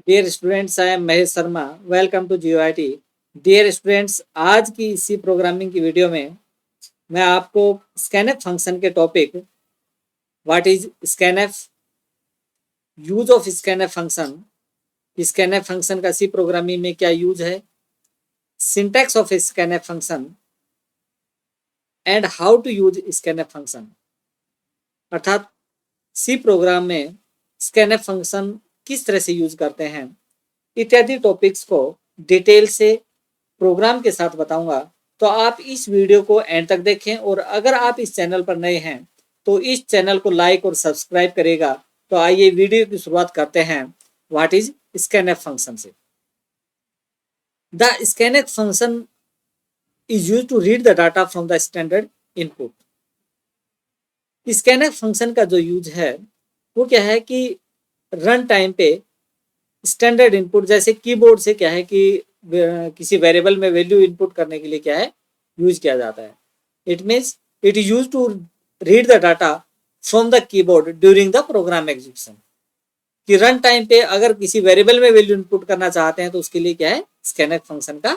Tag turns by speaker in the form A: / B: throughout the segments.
A: Dear students, I am Mahesh Sharma. Welcome to GOIT। Dear students, आज की इसी प्रोग्रामिंग की वीडियो में मैं आपको स्कैनएफ फंक्शन के topic what is scanf, use of scanf function, scanf function का सी प्रोग्रामिंग में क्या यूज है, syntax of scanf function and how to use scanf function, अर्थात सी प्रोग्राम में स्कैनएफ फंक्शन किस तरह से यूज करते हैं, इत्यादि टॉपिक्स को डिटेल से प्रोग्राम के साथ बताऊंगा। तो आप इस वीडियो को एंड तक देखें और अगर आप इस चैनल पर नए हैं तो इस चैनल को लाइक और सब्सक्राइब करेगा। तो आइए वीडियो की शुरुआत करते हैं व्हाट इज स्कैनएफ फंक्शन से। The scanf function is use to read the data from the standard input. Scanf function का जो यूज है वो क्या है कि रन टाइम पे स्टैंडर्ड इनपुट जैसे कीबोर्ड से क्या है कि किसी वेरिएबल में वैल्यू इनपुट करने के लिए क्या है यूज किया जाता है। It means it is use to read the data from the keyboard during the program execution. कि रन टाइम पे अगर किसी वेरिएबल में वैल्यू इनपुट करना चाहते हैं तो उसके लिए क्या है स्कैनएफ फंक्शन का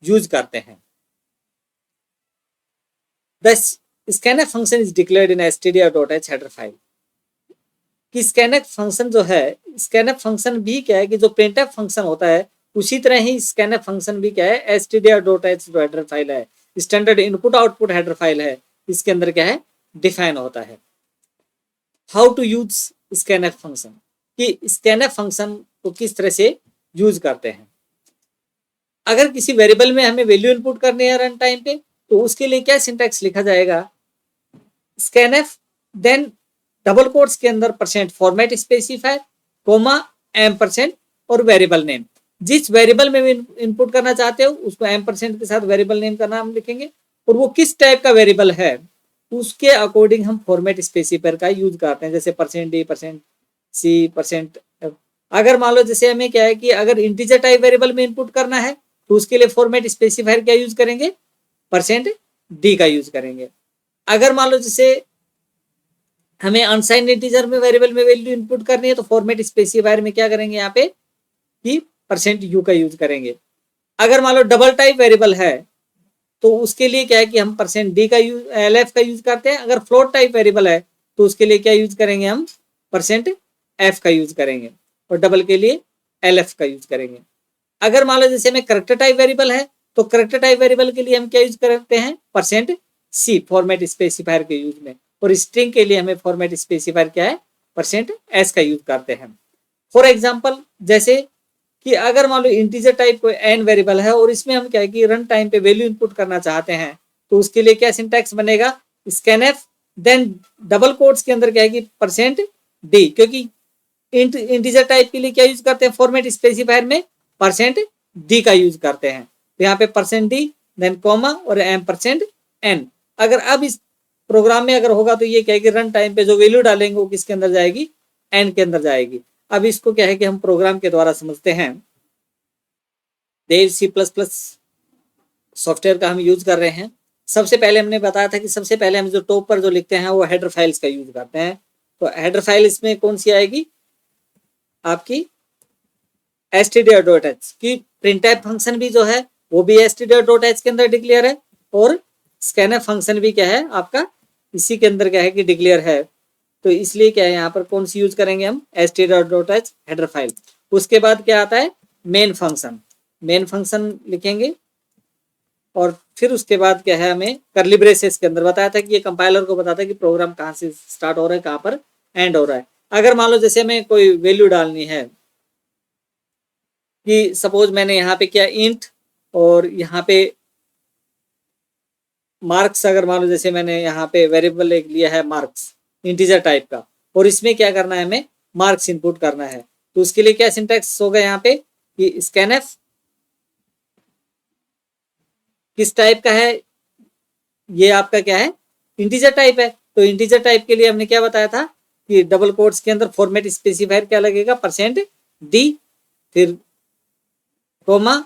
A: यूज करते हैं। The scanf function is declared in stdio.h header file. कि स्कैनएफ फंक्शन जो है, स्कैनएफ फंक्शन भी क्या है कि जो प्रिंटएफ फंक्शन होता है उसी तरह ही स्कैनएफ फंक्शन भी क्या है stdio.h जो हेडर फाइल है, standard input output header file है, इसके अंदर क्या है डिफाइन होता है। How to use scanf function, कि स्कैनएफ फंक्शन को किस तरह से यूज करते हैं। अगर किसी वेरिएबल में हमें वैल्यू इनपुट करनी है रन टाइम पे तो उसके लिए क्या सिंटैक्स लिखा जाएगा, स्कैनएफ देन डबल कोट्स के अंदर परसेंट फॉर्मेट स्पेसिफायर कोमा %, और वेरिएबल नेम। जिस वेरिएबल में इनपुट करना चाहते हो उसको %, के साथ वेरिएबल नेम का नाम लिखेंगे और वो किस टाइप का वेरिएबल है उसके अकॉर्डिंग हम फॉर्मेट स्पेसिफायर का यूज करते हैं, जैसे %d, %c, %f। अगर मान लो जैसे हमें क्या है कि अगर इंटीजर टाइप वेरिएबल में इनपुट करना है तो उसके लिए फॉर्मेट स्पेसिफायर क्या यूज करेंगे, %d का यूज करेंगे। अगर मान लो जैसे हमें अनसाइंड इंटीजर में वेरिएबल में वैल्यू इनपुट करनी है तो फॉर्मेट स्पेसिफायर में क्या करेंगे यहाँ पे कि %u का यूज करेंगे। अगर मान लो डबल टाइप वेरिएबल है तो उसके लिए क्या है कि हम %d का यूज lf का यूज करते हैं। अगर फ्लोट टाइप वेरिएबल है तो उसके लिए क्या यूज करेंगे, हम %f का यूज करेंगे और डबल के लिए lf का यूज करेंगे। अगर मान लो जैसे हमें करेक्टर टाइप वेरिएबल है तो करेक्टर टाइप वेरिएबल के लिए हम क्या यूज करते हैं, %c फॉर्मेट स्पेसिफायर के यूज में, और स्ट्रिंग के लिए हमें फॉर्मेट स्पेसिफायर क्या है %s का यूज करते हैं। फॉर एग्जांपल जैसे कि अगर मान लो इंटीजर टाइप कोई n वेरिएबल है और इसमें हम क्या है कि रन टाइम पे वैल्यू इनपुट करना चाहते हैं तो उसके लिए क्या सिंटैक्स बनेगा, स्कैनएफ देन डबल कोट्स के अंदर क्या है कि %d, क्योंकि इंटीजर टाइप के लिए क्या यूज करते हैं फॉर्मेट स्पेसिफायर में %d का यूज करते हैं। तो यहाँ पे %d देन कॉमा और %n। अगर अब इस प्रोग्राम में अगर होगा तो ये क्या है कि रन टाइम पे जो वैल्यू डालेंगे वो किसके अंदर जाएगी, n के अंदर जाएगी। अब इसको क्या है कि हम प्रोग्राम के द्वारा समझते हैं। C++ सॉफ्टवेयर का हम यूज कर रहे हैं। सबसे पहले हमने बताया था कि सबसे पहले हम जो टॉप पर जो लिखते हैं वो हेडर फाइल्स का यूज करते हैं। तो हेडर फाइल इसमें कौन सी आएगी, आपकी stdio.h की प्रिंटएफ फंक्शन भी जो है वो भी stdio.h के अंदर डिक्लेयर है और स्कैनएफ फंक्शन भी क्या है आपका इसी के अंदर क्या है कि डिक्लेयर है। तो इसलिए क्या है यहाँ पर कौन सी यूज करेंगे हम stdio.h हेडर फाइल। उसके बाद क्या आता है मेन फंक्शन, मेन फंक्शन लिखेंगे और फिर उसके बाद क्या है हमें कर्ली ब्रेसेस के अंदर बताया था कि ये कंपाइलर को बताता है कि प्रोग्राम कहाँ से स्टार्ट हो रहा है कहाँ पर एंड हो रहा है। अगर मान लो जैसे हमें कोई वैल्यू डालनी है कि सपोज मैंने यहाँ पे क्या इंट और यहाँ पे मार्क्स, अगर मान लो जैसे मैंने यहाँ पे वेरिएबल एक लिया है मार्क्स इंटीजर टाइप का और इसमें क्या करना है हमें मार्क्स इनपुट करना है तो उसके लिए क्या सिंटैक्स होगा यहाँ पे कि स्कैनएफ किस टाइप का है, ये आपका क्या है इंटीजर टाइप है। तो इंटीजर टाइप के लिए हमने क्या बताया था कि डबल कोट्स के अंदर फॉर्मेट स्पेसिफायर क्या लगेगा %d फिर कोमा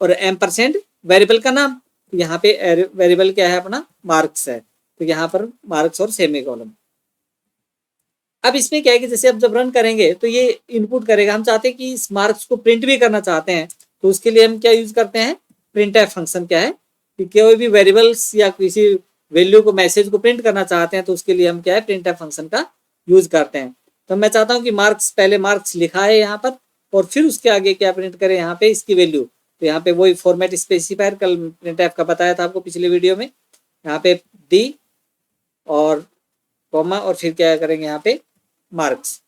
A: और %, वेरिएबल का नाम। यहाँ पे वेरिएबल क्या है अपना मार्क्स है तो यहाँ पर मार्क्स और सेमीकोलन। अब इसमें क्या है कि जैसे अब जब रन करेंगे तो ये इनपुट करेगा। हम चाहते हैं कि इस मार्क्स को प्रिंट भी करना चाहते हैं, तो उसके लिए हम क्या यूज करते हैं, प्रिंट एफ फंक्शन। क्या है कि कोई भी वेरिएबल्स या किसी वैल्यू को, मैसेज को प्रिंट करना चाहते हैं तो उसके लिए हम क्या है, प्रिंट एफ फंक्शन का यूज करते हैं। तो मैं चाहता हूँ कि मार्क्स, पहले मार्क्स लिखा है यहाँ पर और फिर उसके आगे क्या प्रिंट करें, यहाँ पे इसकी वैल्यू। तो यहाँ पे वही फॉर्मेट स्पेसिफायर कल प्रिंट एफ का बताया था आपको पिछले वीडियो में। यहाँ पे डी और कॉमा और फिर क्या करेंगे यहाँ पे मार्क्स।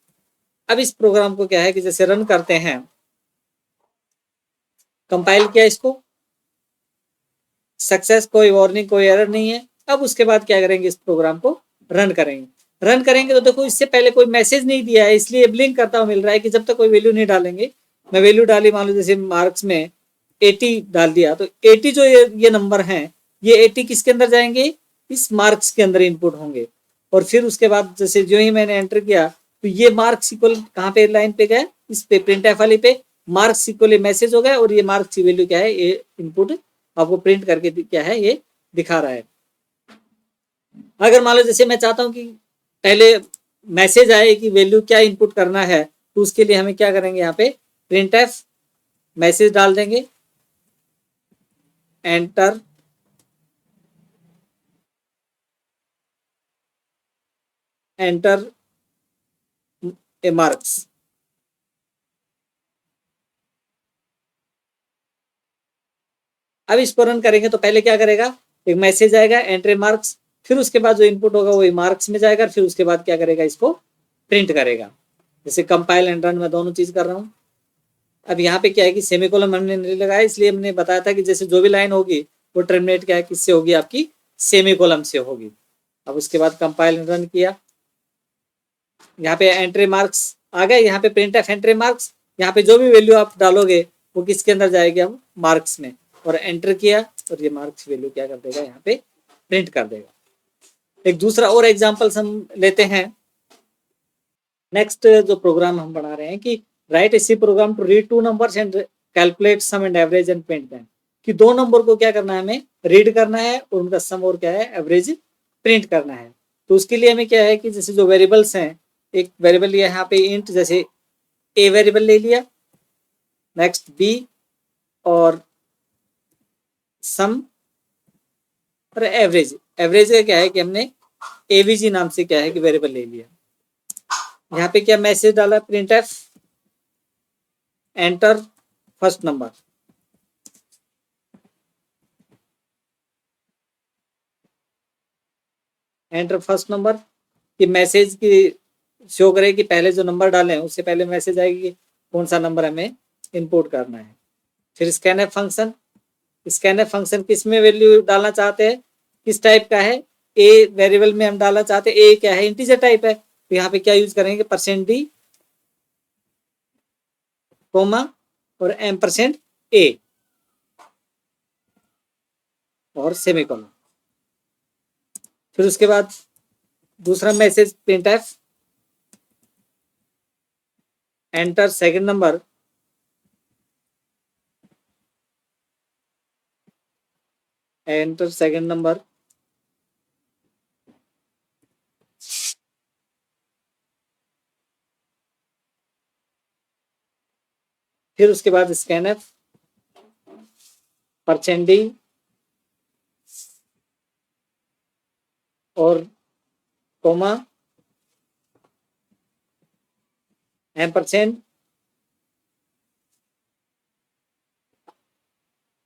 A: अब इस प्रोग्राम को क्या है कि जैसे रन करते हैं, कंपाइल किया इसको, सक्सेस, कोई वार्निंग, कोई एरर नहीं है। अब उसके बाद क्या करेंगे, इस प्रोग्राम को रन करेंगे। रन करेंगे तो देखो इससे पहले कोई मैसेज नहीं दिया है, इसलिए ब्लिंक करता हुआ मिल रहा है कि जब तक कोई वैल्यू नहीं डालेंगे। मैं वैल्यू डाली, मान लो जैसे मार्क्स में 80 डाल दिया, तो 80 जो ये नंबर है, ये 80 किसके अंदर जाएंगे, इस मार्क्स के अंदर इनपुट होंगे। और फिर उसके बाद जैसे जो ही मैंने एंटर किया तो ये मार्क्स इक्वल कहाँ पे लाइन पे गया, इस पे प्रिंट एफ वाली पे मार्क्स इक्वल मैसेज हो गया और ये मार्क्स की वैल्यू क्या है, ये इनपुट आपको प्रिंट करके क्या है ये दिखा रहा है। अगर मान लो जैसे मैं चाहता हूं कि पहले मैसेज आए कि वैल्यू क्या इनपुट करना है, तो उसके लिए हमें क्या करेंगे, यहाँ पे प्रिंट एफ मैसेज डाल देंगे, एंटर एंटर ए मार्क्स। अब इसको रन करेंगे तो पहले क्या करेगा, एक मैसेज आएगा एंट्री मार्क्स, फिर उसके बाद जो इनपुट होगा वही मार्क्स में जाएगा, फिर उसके बाद क्या करेगा, इसको प्रिंट करेगा। जैसे कंपाइल एंड रन, मैं दोनों चीज कर रहा हूँ। अब यहाँ पे क्या है कि सेमीकोलन हमने नहीं लगाया, इसलिए हमने बताया था कि जैसे जो भी लाइन होगी वो टर्मिनेट क्या है, किससे होगी, आपकी सेमीकोलन से होगी। अब उसके बाद कंपाइल एंड रन किया, यहाँ पे एंट्री मार्क्स आ गए, यहाँ पे प्रिंट एफ एंट्री मार्क्स, यहाँ पे जो भी वैल्यू आप डालोगे वो किसके अंदर जाएगी, हम मार्क्स में, और एंटर किया और ये मार्क्स वैल्यू क्या कर देगा, यहाँ पे प्रिंट कर देगा। एक दूसरा और एग्जांपल्स हम लेते हैं। नेक्स्ट जो प्रोग्राम हम बना रहे हैं कि write a C program to read two numbers and calculate sum and average and print them, कि दो नंबर को क्या करना है, हमें रीड करना है और उनका सम और क्या है, एवरेज प्रिंट करना है। तो उसके लिए हमें क्या है कि जैसे जो वेरिएबल्स हैं, एक वेरिएबल लिया यहाँ पे इंट, जैसे ए वेरिएबल ले लिया, नेक्स्ट बी और सम और एवरेज। एवरेज का क्या है कि हमने एवीजी नाम से क्या है कि वेरिएबल ले लिया। यहाँ पे क्या मैसेज डाला, print F enter first number, enter first number, कि मैसेज की शो करे कि पहले जो नंबर डाले हैं उससे पहले मैसेज आएगी कि कौन सा नंबर हमें इनपुट करना है। फिर स्कैनएफ फंक्शन, स्कैनएफ फंक्शन किस में वैल्यू डालना चाहते हैं, किस टाइप का है, ए वेरिएबल में हम डालना चाहते हैं, ए क्या है, इंटीजर टाइप है, तो यहाँ पे क्या यूज करेंगे, %d कोमा और %a और सेमीकोलन। फिर उसके बाद दूसरा message print F enter second number, enter second number, फिर उसके बाद स्कैनएफ %d और कोमा एम्परसेंड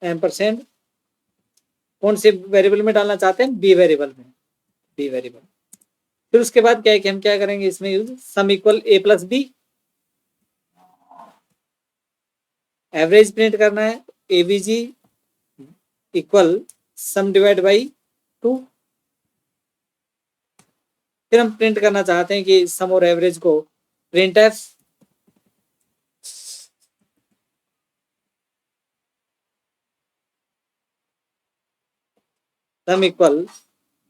A: एम्परसेंड, कौन से वेरिएबल में डालना चाहते हैं, बी वेरिएबल में, बी वेरिएबल। फिर उसके बाद क्या है कि हम क्या करेंगे इसमें use, sum equal a plus b, average print करना है, AVG equal sum divide by 2। फिर हम प्रिंट करना चाहते हैं कि सम और एवरेज को, प्रिंट एफ सम इक्वल,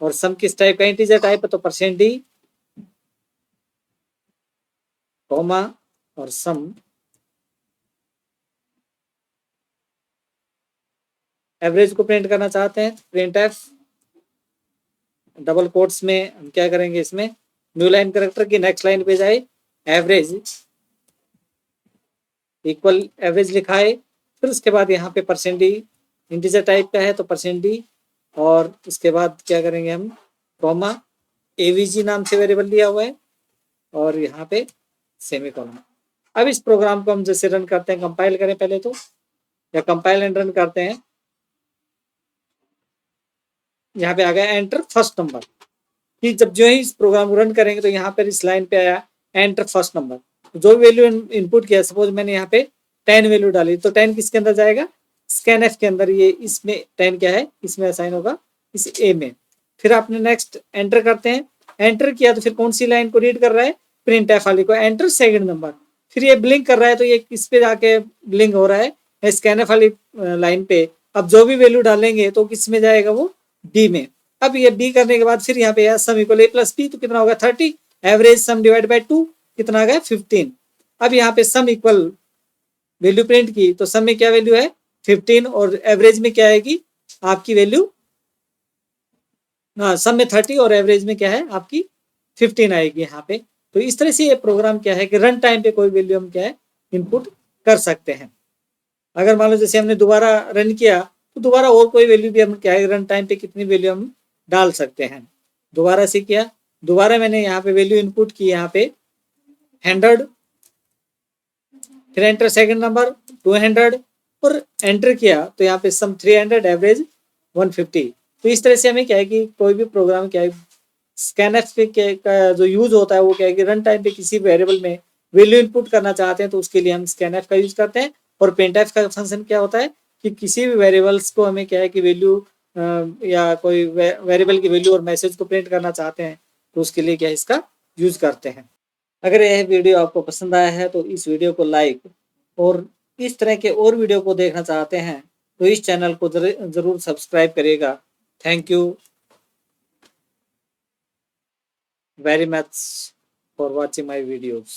A: और सम किस टाइप का, इंटीजर टाइप है तो %d कोमा और सम, एवरेज को प्रिंट करना चाहते हैं, प्रिंट एफ डबल कोट्स में हम क्या करेंगे इसमें, न्यू लाइन करेक्टर की नेक्स्ट लाइन पे जाए, एवरेज इक्वल एवरेज लिखा है, फिर उसके बाद यहाँ पे परसेंट डी, इंटीजर टाइप का है तो परसेंट डी, और उसके बाद क्या करेंगे हम, कॉमा, एवीजी नाम से वेरिएबल लिया हुआ है, और यहाँ पे सेमीकोलन। अब इस प्रोग्राम को हम जैसे रन करते हैं, कंपाइल करें पहले तो, या कंपाइल एंड रन करते हैं, यहाँ पे आ गया एंटर फर्स्ट नंबर, कि जब जो ही इस प्रोग्राम को रन करेंगे तो यहाँ पर इस लाइन पे आया एंटर फर्स्ट नंबर, जो वैल्यू इनपुट किया, सपोज मैंने यहाँ पे 10 वैल्यू डाली, तो 10 किसके अंदर जाएगा, स्कैनएफ के अंदर, ये इसमें 10 क्या है, इसमें असाइन होगा इस ए में। फिर आपने नेक्स्ट एंटर करते हैं, एंटर किया तो फिर कौन सी लाइन को रीड कर रहा है, प्रिंट एफ वाली को, एंटर सेकंड नंबर, फिर ये ब्लिंक कर रहा है तो ये किस पे जाके ब्लिंक हो रहा है, स्कैनएफ वाली लाइन पे। अब जो भी वैल्यू डालेंगे तो किस में जाएगा, वो डी में। अब ये बी करने के बाद फिर यहाँ पे सम इक्वल ए प्लस बी, तो कितना होगा 30, एवरेज सम डिवाइड बाय 2 कितना आ गया 15। अब यहाँ पे सम इक्वल वैल्यू प्रिंट की, तो सम में क्या वैल्यू है 15, और एवरेज में क्या आएगी आपकी वैल्यू, हाँ सम में 30 और एवरेज में क्या है आपकी 15 आएगी यहाँ पे। तो इस तरह से ये प्रोग्राम क्या है कि रन टाइम पे कोई वैल्यू हम क्या है इनपुट कर सकते हैं। अगर मान लो जैसे हमने दोबारा रन किया तो दोबारा और कोई वैल्यू भी हम क्या है रन टाइम पे कितनी वैल्यू हम डाल सकते हैं। दोबारा से किया, दोबारा मैंने यहाँ पे वैल्यू इनपुट की, यहाँ पे 100, फिर एंटर सेकंड नंबर 200, और एंटर किया तो यहाँ पे सम 300, एवरेज 150। तो इस तरह से हमें क्या है कि कोई भी प्रोग्राम क्या है स्कैनएफ का जो यूज होता है वो क्या है कि रन टाइम पे किसी वेरिएबल में वैल्यू इनपुट करना चाहते हैं तो उसके लिए हम स्कैनएफ का यूज करते हैं। और प्रिंटएफ का फंक्शन क्या होता है कि किसी भी वेरिएबल्स को हमें क्या है कि वैल्यू या कोई वेरिएबल की वैल्यू और मैसेज को प्रिंट करना चाहते हैं तो उसके लिए क्या है इसका यूज करते हैं। अगर यह वीडियो आपको पसंद आया है तो इस वीडियो को लाइक, और इस तरह के और वीडियो को देखना चाहते हैं तो इस चैनल को जरूर सब्सक्राइब करिएगा। Thank you very much for watching my videos.